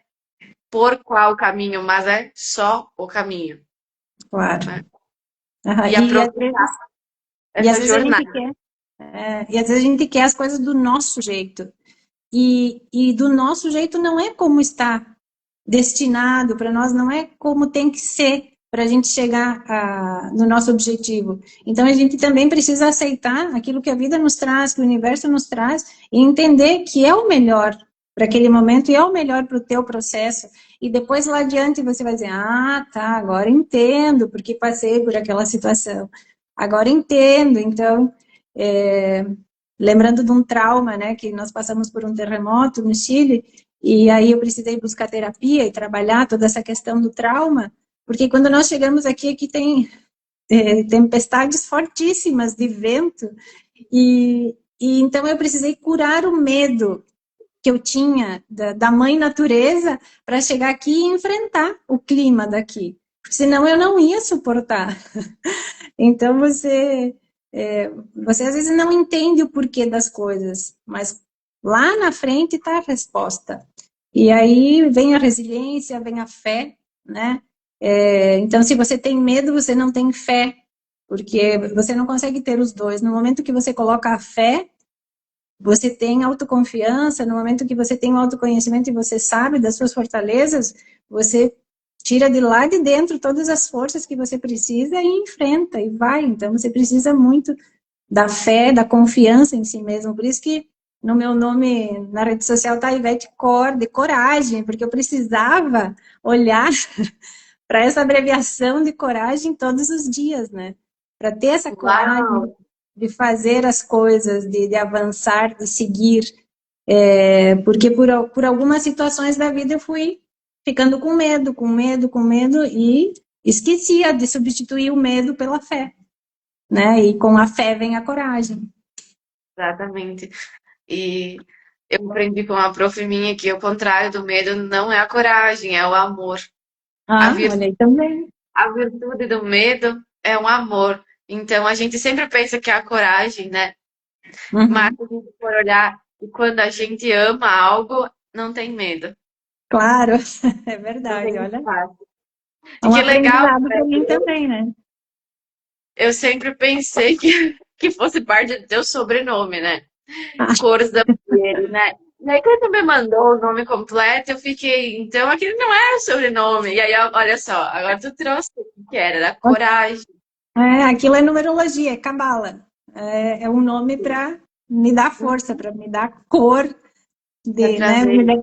por qual caminho, mas é só o caminho, claro. né? Uhum. E aproveitar E às essa vezes a gente jornada. quer, e às vezes a gente quer as coisas do nosso jeito. E do nosso jeito não é como está destinado para nós, não é como tem que ser para a gente chegar no nosso objetivo. Então a gente também precisa aceitar aquilo que a vida nos traz, que o universo nos traz, e entender que é o melhor para aquele momento e é o melhor para o teu processo. E depois lá adiante você vai dizer, ah, tá, agora entendo porque passei por aquela situação. Agora entendo, então, é, lembrando de um trauma, né, que nós passamos por um terremoto no Chile, e aí eu precisei buscar terapia e trabalhar toda essa questão do trauma, porque quando nós chegamos aqui, aqui tem tempestades fortíssimas de vento, e então eu precisei curar o medo que eu tinha da mãe natureza para chegar aqui e enfrentar o clima daqui, senão eu não ia suportar. Então você às vezes não entende o porquê das coisas, mas lá na frente está a resposta. E aí vem a resiliência, vem a fé, né? Então, se você tem medo, você não tem fé, porque você não consegue ter os dois. No momento que você coloca a fé, você tem autoconfiança, no momento que você tem o autoconhecimento e você sabe das suas fortalezas, você tira de lá de dentro todas as forças que você precisa e enfrenta e vai. Então, você precisa muito da fé, da confiança em si mesmo. Por isso que no meu nome na rede social tá Ivete Cor, de coragem, porque eu precisava olhar para essa abreviação de coragem todos os dias, né? Para ter essa coragem Uau! de fazer as coisas, de avançar, de seguir, porque por algumas situações da vida eu fui ficando com medo, com medo, com medo e esquecia de substituir o medo pela fé, né? E com a fé vem a coragem. Exatamente. E eu aprendi com uma prof minha que o contrário do medo não é a coragem, é o amor. A Ah, vir- olha aí também. a virtude do medo é o amor. Então a gente sempre pensa que é a coragem, né? Mas Uhum, se a gente for olhar, e quando a gente ama algo, não tem medo, claro, é não verdade, tem olha. espaço. É E um que legal, aprendizado né? para mim também, né? Eu sempre pensei que fosse parte do teu sobrenome, né? Ah, Cores da pele, né? E aí, quando tu me mandou o nome completo, eu fiquei, então aquele não é o sobrenome. E aí, olha só, agora tu trouxe o que era, da coragem, aquilo é numerologia, é cabala. É um nome para me dar força, para me dar cor, para né? trazer.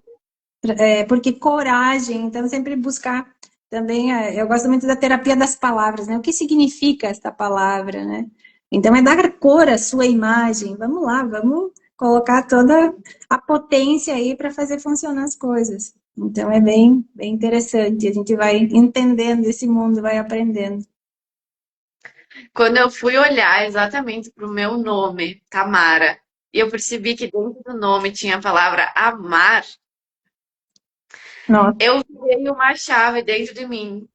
Porque coragem, então sempre buscar também, eu gosto muito da terapia das palavras, né? O que significa esta palavra, né? Então é dar cor à sua imagem. Vamos lá, vamos colocar toda a potência aí para fazer funcionar as coisas. Então é bem, bem interessante. A gente vai entendendo esse mundo, vai aprendendo. Quando eu fui olhar exatamente para o meu nome, Tamara, e eu percebi que dentro do nome tinha a palavra amar, Nossa. eu virei uma chave dentro de mim,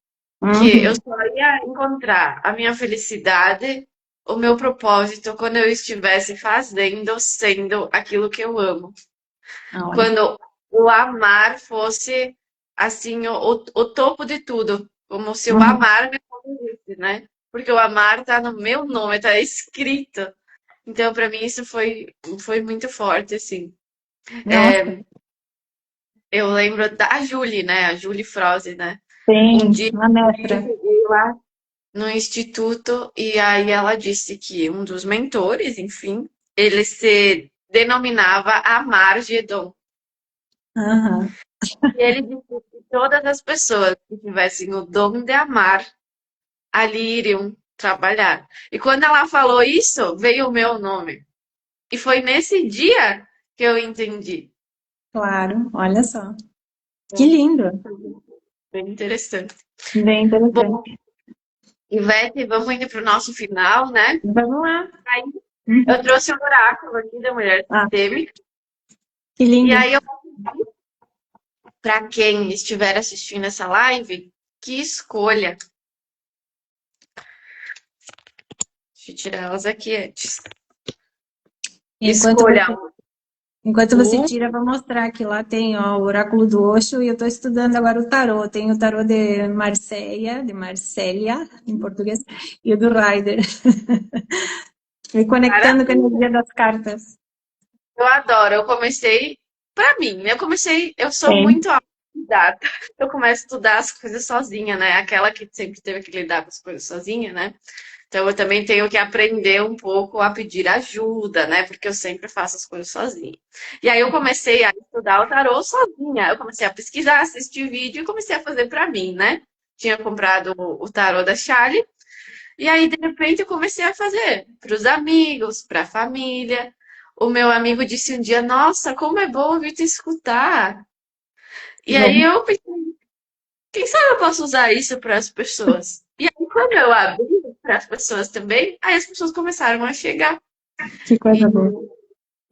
que eu Uhum. só ia encontrar a minha felicidade o meu propósito quando eu estivesse fazendo, sendo aquilo que eu amo. Olha. Quando o amar fosse, assim, o topo de tudo. Como se o Uhum. amar me conduzisse, né? Porque o amar tá no meu nome, tá escrito. Então, para mim, isso foi muito forte, assim. Nossa, Eu lembro da Julie, né? A Julie Froze, né? Um tem dia uma eu mestra. cheguei lá no instituto e aí ela disse que um dos mentores, enfim, ele se denominava Amargedon. Aham. E ele disse que todas as pessoas que tivessem o dom de amar, ali iriam trabalhar. E quando ela falou isso, veio o meu nome. E foi nesse dia que eu entendi. Claro, olha só. Que Então, lindo. foi bem interessante. Bem Bom, interessante. Ivete, vamos indo para o nosso final, né? Vamos lá. Aí eu Uhum. trouxe o oráculo aqui da mulher Ah, sistêmica. que E lindo. aí eu para quem estiver assistindo essa live, que escolha. Deixa eu tirar elas aqui antes. Enquanto Escolha você, enquanto você um. tira, eu vou mostrar que lá tem ó, o oráculo do Osho e eu estou estudando agora o tarô. Tem o tarô de Marsella, em português, e o do Rider. Me conectando com a Maravilha. energia das cartas. Eu adoro. Eu comecei, para mim, né? Eu sou Tem. muito autodidata. Eu começo a estudar as coisas sozinha, né? Aquela que sempre teve que lidar com as coisas sozinha, né? Então eu também tenho que aprender um pouco a pedir ajuda, né? Porque eu sempre faço as coisas sozinha. E aí eu comecei a estudar o tarô sozinha. Eu comecei a pesquisar, assistir vídeo e comecei a fazer para mim, né? Tinha comprado o tarô da Charlie. E aí, de repente, eu comecei a fazer para os amigos, para a família. O meu amigo disse um dia: Nossa, como é bom ouvir te escutar. Que E aí bom. eu pensei: Quem sabe eu posso usar isso para as pessoas? E aí, quando eu abri para as pessoas também, aí as pessoas começaram a chegar. Que E, coisa boa.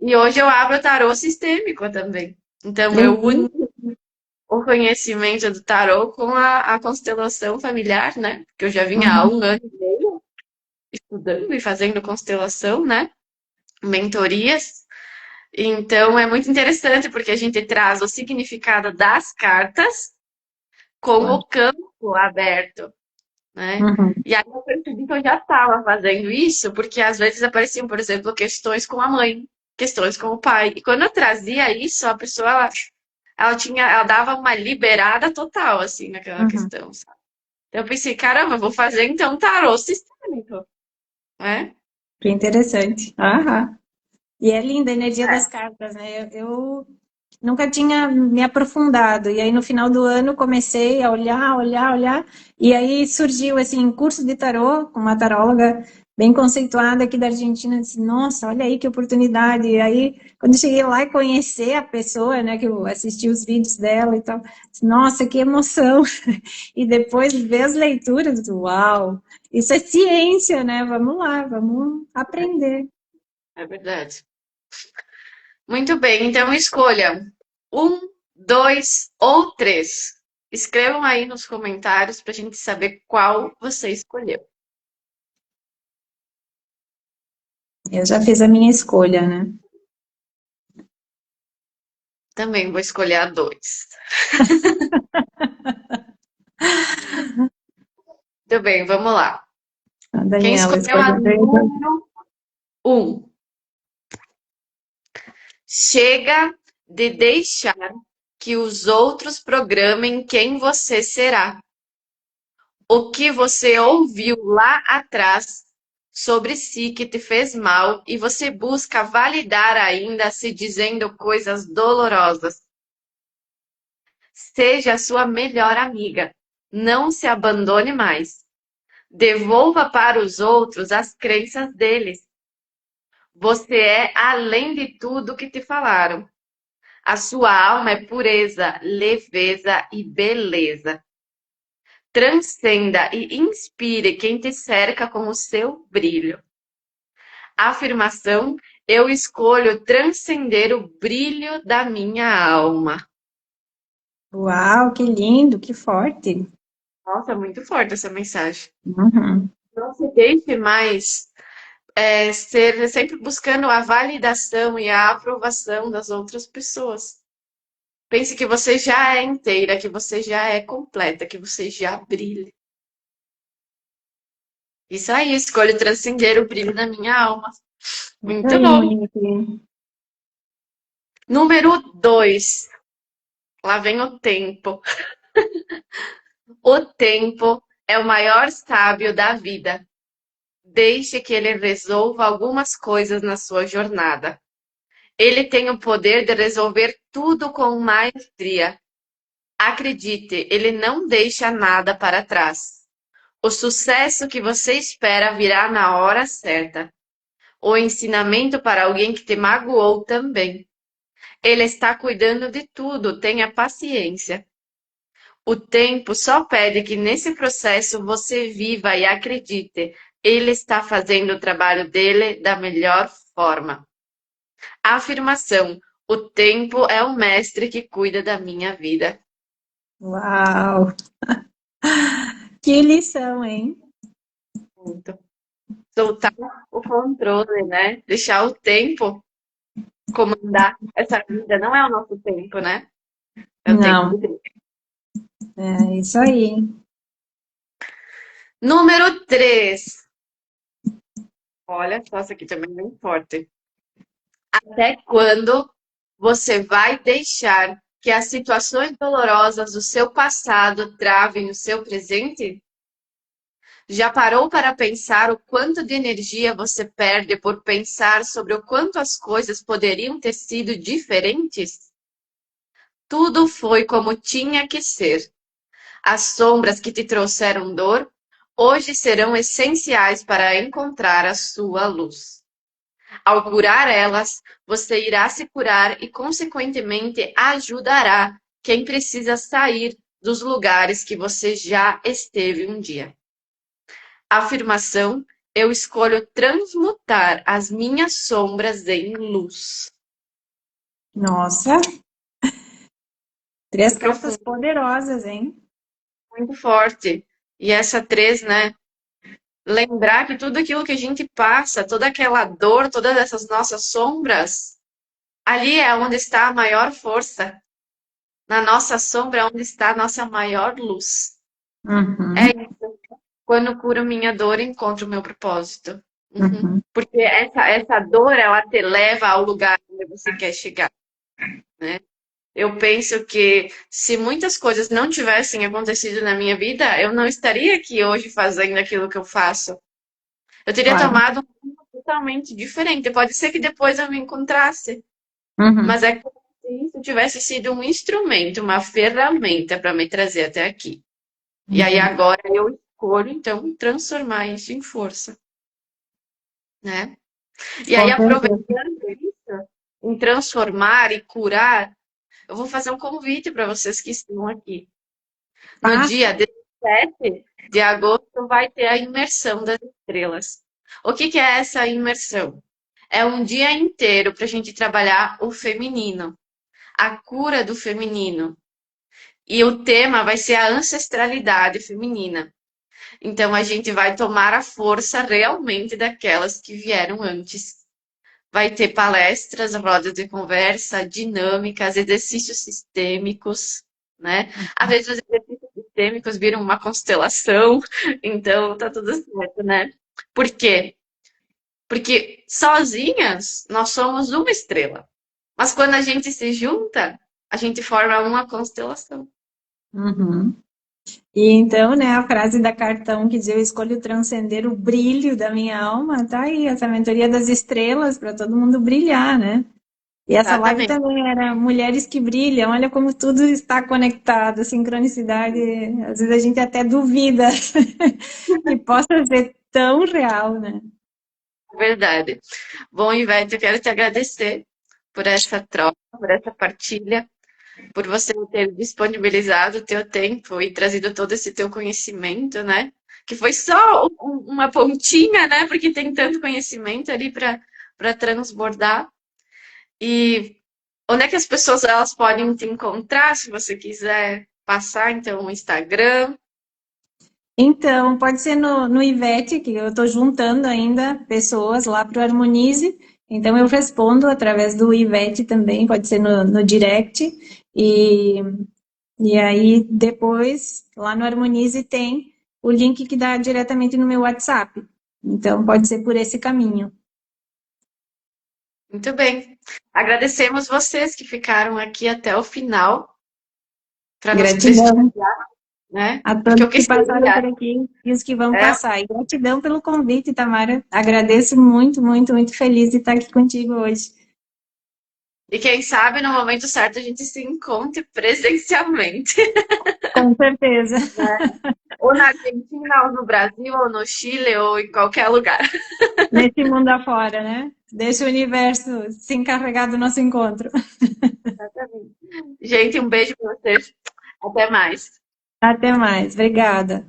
e hoje eu abro o tarô sistêmico também. Então, Eu eu uni vi. o conhecimento do tarô com a constelação familiar, né? Porque eu já vinha há Uhum. um ano e meio estudando e fazendo constelação, né? Mentorias. Então é muito interessante porque a gente traz o significado das cartas com Claro. o campo aberto, né? Uhum. E aí eu percebi que eu já estava fazendo isso, porque às vezes apareciam, por exemplo, questões com a mãe, questões com o pai. E quando eu trazia isso, a pessoa ela dava uma liberada total assim naquela Uhum. questão, sabe? Então eu pensei, caramba, eu vou fazer então tarô sistêmico, né? Que interessante. Aham. E é linda a energia das cartas, né? Eu nunca tinha me aprofundado. E aí, no final do ano, comecei a olhar, olhar, olhar. E aí surgiu, assim, curso de tarô, com uma taróloga bem conceituada aqui da Argentina. Eu disse, nossa, olha aí que oportunidade. E aí, quando eu cheguei lá e conhecer a pessoa, né, que eu assisti os vídeos dela e tal, disse, nossa, que emoção. E depois ver as leituras, uau, isso é ciência, né? Vamos lá, vamos aprender. É verdade. Muito bem, então escolha um, dois ou três. Escrevam aí nos comentários para a gente saber qual você escolheu. Eu já fiz a minha escolha, né? Também vou escolher a dois. Muito bem, vamos lá. A Quem Daniela escolheu a escolheu três. número um? Chega de deixar que os outros programem quem você será. O que você ouviu lá atrás sobre si que te fez mal e você busca validar ainda se dizendo coisas dolorosas. Seja a sua melhor amiga. Não se abandone mais. Devolva para os outros as crenças deles. Você é além de tudo que te falaram. A sua alma é pureza, leveza e beleza. Transcenda e inspire quem te cerca com o seu brilho. Afirmação: eu escolho transcender o brilho da minha alma. Uau, que lindo, que forte. Nossa, muito forte essa mensagem. Uhum. Não se deixe mais. é ser sempre buscando a validação e a aprovação das outras pessoas. Pense que você já é inteira, que você já é completa, que você já brilha. Isso aí, escolho transcender o brilho da minha alma. Isso Muito aí, bom. Monique. Número 2. Lá vem o tempo. O tempo é o maior sábio da vida. Deixe que ele resolva algumas coisas na sua jornada. Ele tem o poder de resolver tudo com maestria. Acredite, ele não deixa nada para trás. O sucesso que você espera virá na hora certa. O ensinamento para alguém que te magoou também. Ele está cuidando de tudo, tenha paciência. O tempo só pede que nesse processo você viva e acredite. Ele está fazendo o trabalho dele da melhor forma. Afirmação: o tempo é o mestre que cuida da minha vida. Uau! Que lição, hein? Ponto. Soltar o controle, né? Deixar o tempo comandar essa vida. Não é o nosso tempo, né? É o tempo Não, do Deus. é isso aí. Número 3. Olha só, isso aqui também é bem forte. Até quando você vai deixar que as situações dolorosas do seu passado travem o seu presente? Já parou para pensar o quanto de energia você perde por pensar sobre o quanto as coisas poderiam ter sido diferentes? Tudo foi como tinha que ser. As sombras que te trouxeram dor hoje serão essenciais para encontrar a sua luz. Ao curar elas, você irá se curar e, consequentemente, ajudará quem precisa sair dos lugares que você já esteve um dia. Afirmação: eu escolho transmutar as minhas sombras em luz. Nossa, três Muito cartas profundo, poderosas, hein? muito forte. E essa três, né? Lembrar que tudo aquilo que a gente passa, toda aquela dor, todas essas nossas sombras, ali é onde está a maior força. Na nossa sombra é onde está a nossa maior luz. É Uhum, isso. Quando curo minha dor, encontro o meu propósito. Uhum. uhum. Porque essa dor, ela te leva ao lugar onde você quer chegar, né? Eu penso que se muitas coisas não tivessem acontecido na minha vida, eu não estaria aqui hoje fazendo aquilo que eu faço. Eu teria Claro. tomado um rumo totalmente diferente. Pode ser que depois eu me encontrasse, Uhum, mas é como se isso tivesse sido um instrumento, uma ferramenta para me trazer até aqui. E aí uhum. agora eu escolho, então, transformar isso em força, né? E aí, Com certeza. aproveitando isso, em transformar e curar, eu vou fazer um convite para vocês que estão aqui. No dia Passa. 17 de agosto vai ter a imersão das estrelas. O que que é essa imersão? É um dia inteiro para a gente trabalhar o feminino, a cura do feminino. E o tema vai ser a ancestralidade feminina. Então a gente vai tomar a força realmente daquelas que vieram antes. Vai ter palestras, rodas de conversa, dinâmicas, exercícios sistêmicos, né? Às vezes os exercícios sistêmicos viram uma constelação, então tá tudo certo, né? Por quê? Porque sozinhas nós somos uma estrela. Mas quando a gente se junta, a gente forma uma constelação. Uhum. E então, né, a frase da cartão que diz eu escolho transcender o brilho da minha alma, tá aí, essa mentoria das estrelas para todo mundo brilhar, né? E essa live Exatamente. também era Mulheres que Brilham, olha como tudo está conectado, sincronicidade, às vezes a gente até duvida que possa ser tão real, né? Verdade. Bom, Ivete, eu quero te agradecer por essa troca, por essa partilha, por você ter disponibilizado o teu tempo e trazido todo esse teu conhecimento, né? Que foi só uma pontinha, né? Porque tem tanto conhecimento ali para transbordar. E onde é que as pessoas elas podem te encontrar, se você quiser passar, então, o Instagram? Então, pode ser no Ivete, que eu estou juntando ainda pessoas lá para o Harmonize. Então, eu respondo através do Ivete também, pode ser no direct. E, e aí, depois, lá no Harmonize tem o link que dá diretamente no meu WhatsApp. Então, pode ser por esse caminho. Muito bem. Agradecemos vocês que ficaram aqui até o final para nos Gratidão prestigiar, né? a Porque o todos que que passaram por seria, aqui e os que vão é, passar. E gratidão pelo convite, Tamara. Agradeço muito, muito, muito feliz de estar aqui contigo hoje. e quem sabe no momento certo a gente se encontre presencialmente, Com certeza. né? Ou na Argentina, ou no Brasil, ou no Chile, ou em qualquer lugar. Nesse mundo afora, né? Deixa o universo se encarregar do nosso encontro. Exatamente. Gente, um beijo para vocês. Até mais. Até mais. Obrigada.